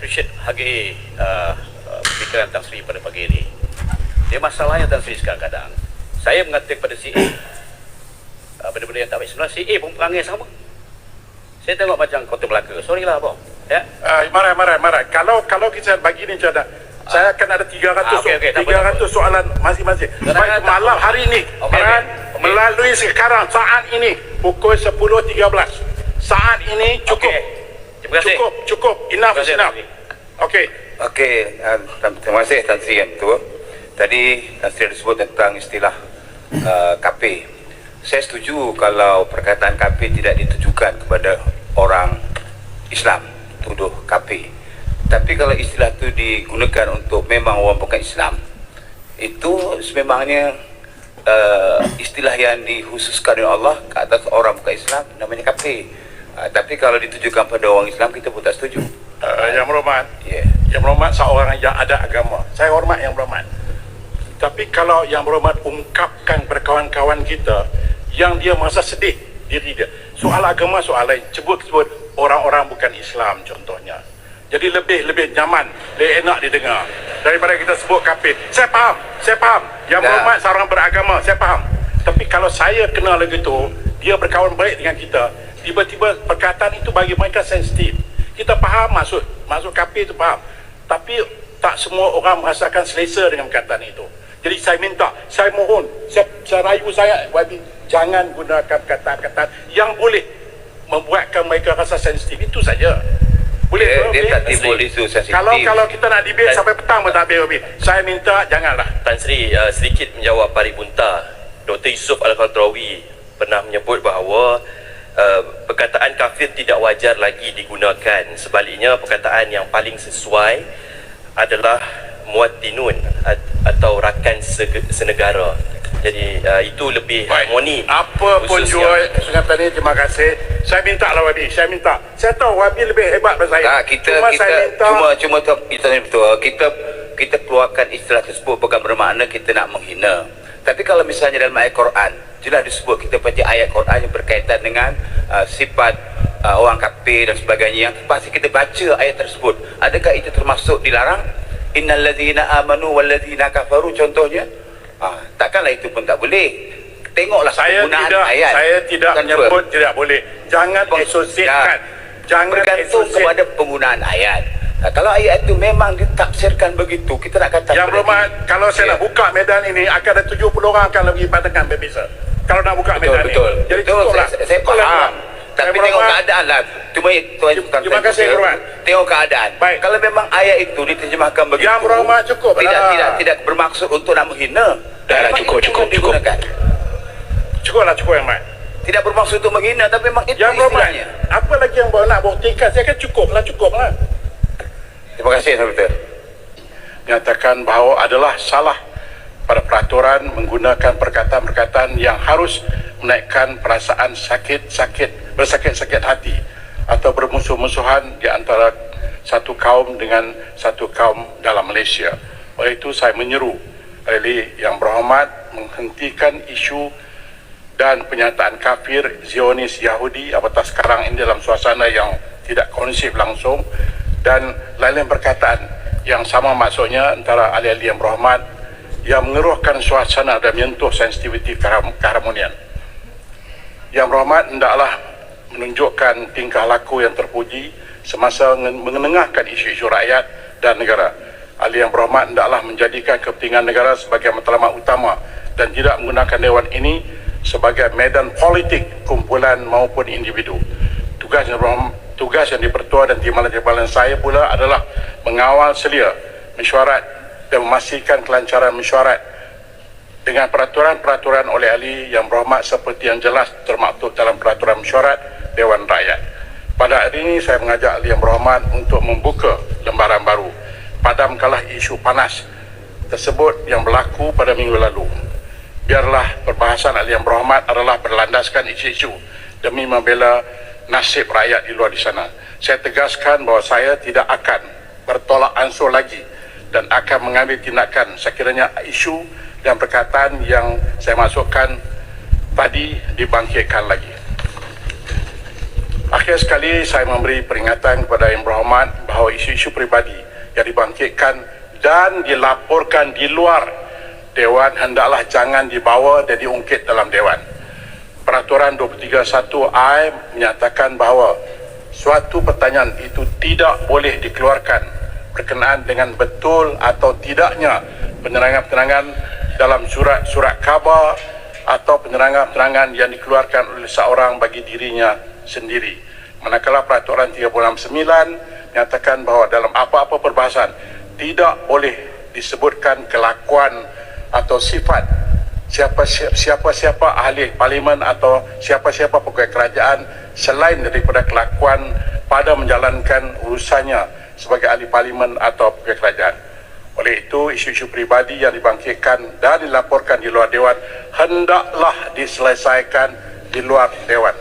appreciate hargai pikiran Tan Sri pada pagi ini. Dia masalahnya Tan Sri kadang-kadang saya mengatakan pada si A benda-benda yang tak baik. Sebenarnya si A pun perangai sama. Saya tengok macam Kota Melaka. Sorry lah abang. Ya. Marah. Kalau kita bagi ni macam saya akan ada 300 soalan masing-masing. Baik, malam hari ini melalui sekarang saat ini pukul 10.13. Saat ini cukup. Terima kasih. Cukup. Enough is enough. Okey. Terima kasih Tan Sri yang tua. Tadi Tan Sri disebut tentang istilah KP. Saya setuju kalau perkataan KP tidak ditujukan kepada orang Islam, tuduh KP. Tapi kalau istilah itu digunakan untuk memang orang bukan Islam, itu sememangnya istilah yang dikhususkan oleh Allah ke atas orang bukan Islam, namanya KP. Tapi kalau ditujukan pada orang Islam, kita pun tak setuju. Yang berhormat, Yang berhormat seorang yang ada agama. Saya hormat Yang berhormat. Tapi kalau Yang berhormat ungkapkan kepada kawan-kawan kita yang dia merasa sedih diri dia, soal agama soal lain, sebut orang-orang bukan Islam contohnya. Jadi lebih nyaman, lebih enak didengar daripada kita sebut kafir. Saya faham. Yang berhormat seorang beragama, saya faham. Tapi kalau saya kenal lagi tu, dia berkawan baik dengan kita, tiba-tiba perkataan itu bagi mereka sensitif. Kita faham maksud kafir itu faham. Tapi tak semua orang merasakan selesa dengan perkataan itu. Jadi saya mohon, saya rayu saya, jangan gunakan kata-kata yang boleh membuatkan mereka rasa sensitif. Itu saja. Boleh dia tak timbul isu sensitif. Kalau kita nak debate sampai petang pun tak habis. Saya minta janganlah. Tan Sri sedikit menjawab Paribunta. Dr. Yusof Al-Khadrawi pernah menyebut bahawa perkataan kafir tidak wajar lagi digunakan. Sebaliknya perkataan yang paling sesuai adalah muwatinun atau rakan senegara. Jadi itu lebih harmoni. Apa pun jua sengatan ini, terima kasih. Saya minta lah Wabi, saya tahu Wabi lebih hebat daripada saya. Kita keluarkan istilah tersebut bukan bermakna kita nak menghina. Tapi kalau misalnya dalam ayat Quran jelas disebut, kita baca ayat Quran yang berkaitan dengan sifat orang kafir dan sebagainya, yang pasti kita baca ayat tersebut. Adakah itu termasuk dilarang? Innal ladzina amanu wal ladzina kafaru contohnya. Takkanlah itu pun tak boleh. Tengoklah penggunaan ayat. Saya tidak menyebut tidak boleh. Jangan asosiasikan. Bergantung kepada penggunaan ayat. Kalau ayat itu memang ditafsirkan begitu, kita nak kata Yang berhormat, kalau saya nak buka medan ini, akan ada 70 orang akan lebih pandangan berbeza. Kalau nak buka medan ini. Jadi cukuplah. Saya faham. Tapi tengok keadaan lah. Terima kasih Berhormat. Tengok keadaan. Baik. Kalau memang ayat itu diterjemahkan begitu, Yang Berhormat cukup. Tidak bermaksud untuk nak menghina. Cukup. Cukuplah Yang Berhormat. Tidak bermaksud untuk menghina, tapi memang itu Yang Berhormat, istilahnya. apa lagi yang nak buktikan? Saya kan cukuplah. Terima kasih, Doktor. Menyatakan bahawa adalah salah pada peraturan menggunakan perkataan-perkataan yang harus menaikkan perasaan bersakit-sakit hati atau bermusuh-musuhan di antara satu kaum dengan satu kaum dalam Malaysia. Oleh itu saya menyeru oleh Yang Berhormat menghentikan isu dan penyataan kafir Zionis Yahudi apatah sekarang ini dalam suasana yang tidak kondusif langsung, dan lain-lain perkataan yang sama maksudnya antara ahli-ahli Yang Berhormat yang mengeruhkan suasana dan menyentuh sensitiviti keharmonian. Yang Berhormat hendaklah menunjukkan tingkah laku yang terpuji semasa mengenengahkan isu-isu rakyat dan negara. Ahli Yang Berhormat hendaklah menjadikan kepentingan negara sebagai matlamat utama dan tidak menggunakan dewan ini sebagai medan politik kumpulan maupun individu. Tugas yang dipertua dan timbalan-timbalan saya pula adalah mengawal selia mesyuarat dan memastikan kelancaran mesyuarat dengan peraturan-peraturan oleh ahli Yang Berhormat seperti yang jelas termaktub dalam peraturan mesyuarat Dewan Rakyat. Pada hari ini saya mengajak ahli Yang Berhormat untuk membuka lembaran baru. Padamkanlah isu panas tersebut yang berlaku pada minggu lalu. Biarlah perbahasan ahli Yang Berhormat adalah berlandaskan isu-isu demi membela nasib rakyat di luar di sana. Saya tegaskan bahawa saya tidak akan bertolak ansur lagi dan akan mengambil tindakan sekiranya isu dan perkataan yang saya masukkan tadi dibangkitkan lagi. Akhir sekali saya memberi peringatan kepada Yang Berhormat bahawa isu-isu peribadi yang dibangkitkan dan dilaporkan di luar Dewan hendaklah jangan dibawa dan diungkit dalam Dewan. Peraturan 231I menyatakan bahawa suatu pertanyaan itu tidak boleh dikeluarkan berkenaan dengan betul atau tidaknya penerangan-penerangan dalam surat-surat khabar atau penerangan-penerangan yang dikeluarkan oleh seorang bagi dirinya sendiri. Manakala peraturan 369 menyatakan bahawa dalam apa-apa perbahasan tidak boleh disebutkan kelakuan atau sifat siapa-siapa ahli parlimen atau siapa-siapa pegawai kerajaan selain daripada kelakuan pada menjalankan urusannya sebagai ahli parlimen atau pegawai kerajaan. Oleh itu, isu-isu peribadi yang dibangkitkan dan dilaporkan di luar Dewan hendaklah diselesaikan di luar Dewan.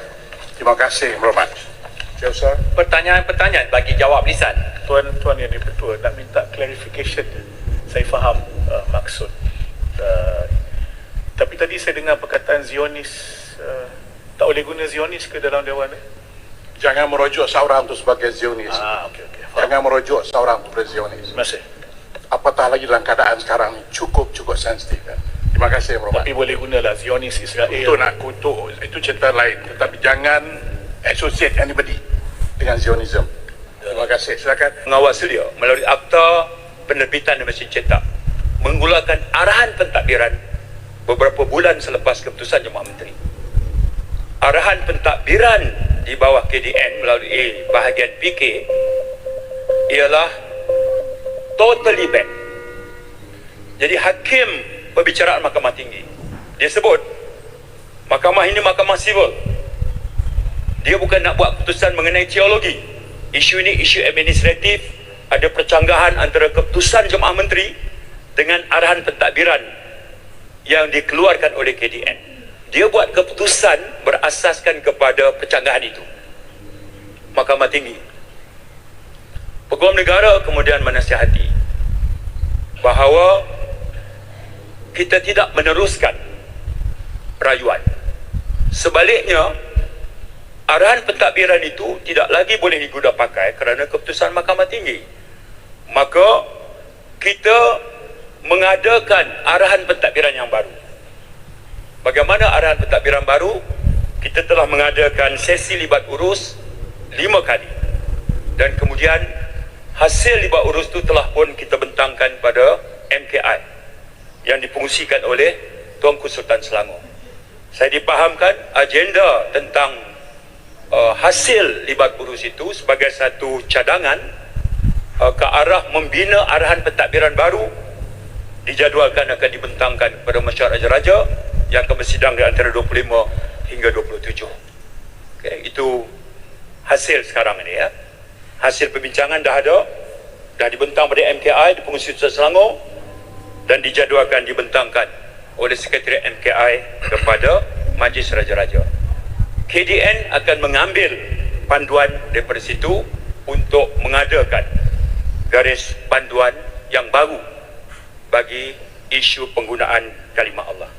Terima kasih, Berhormat. Sir. Pertanyaan-pertanyaan bagi jawab lisan. Tuan Yang Di-Pertua nak minta clarification. Saya faham maksud. Tapi tadi saya dengar perkataan Zionis. Tak boleh guna Zionis ke dalam Dewan? Jangan merujuk seorang itu sebagai Zionis. Okey. Jangan merujuk seorang itu sebagai Zionis. Terima kasih. Apatah lagi dalam keadaan sekarang ini cukup sensitif. Terima kasih, Berhormat. Tapi boleh gunalah Zionis Israel. Itu nak kutuk, itu cerita lain. Tetapi jangan associate anybody dengan Zionism. Terima kasih. Silakan. Mengawasi dia melalui akta penerbitan dan mesin cetak menggunakan arahan pentadbiran beberapa bulan selepas keputusan Jemaah Menteri. Arahan pentadbiran di bawah KDN melalui bahagian PK ialah totally ban. Jadi hakim perbicaraan Mahkamah Tinggi dia sebut mahkamah ini mahkamah sivil. Dia bukan nak buat keputusan mengenai teologi. Isu ini isu administratif, ada percanggahan antara keputusan Jemaah Menteri dengan arahan pentadbiran yang dikeluarkan oleh KDN. Dia buat keputusan berasaskan kepada percanggahan itu. Mahkamah Tinggi. Peguam negara kemudian menasihati bahawa kita tidak meneruskan rayuan. Sebaliknya, arahan pentadbiran itu tidak lagi boleh digunakan pakai kerana keputusan Mahkamah Tinggi. Maka kita mengadakan arahan pentadbiran yang baru. Bagaimana arahan pentadbiran baru? Kita telah mengadakan sesi libat urus 5 kali. Dan kemudian hasil libat urus itu telah pun kita bentangkan pada MKI yang difungsikan oleh Tuanku Sultan Selangor. Saya dipahamkan agenda tentang hasil libat urus itu sebagai satu cadangan ke arah membina arahan pentadbiran baru dijadualkan akan dibentangkan kepada Masyarakat Raja yang akan bersidang di antara 25 hingga 27. Okay, itu hasil sekarang ini ya. Hasil perbincangan dah ada, dah dibentang pada MKI di Pengurusi Sultan Selangor dan dijadualkan dibentangkan oleh Sekretariat MKI kepada Majlis Raja-Raja. KDN akan mengambil panduan daripada situ untuk mengadakan garis panduan yang baru bagi isu penggunaan kalimah Allah.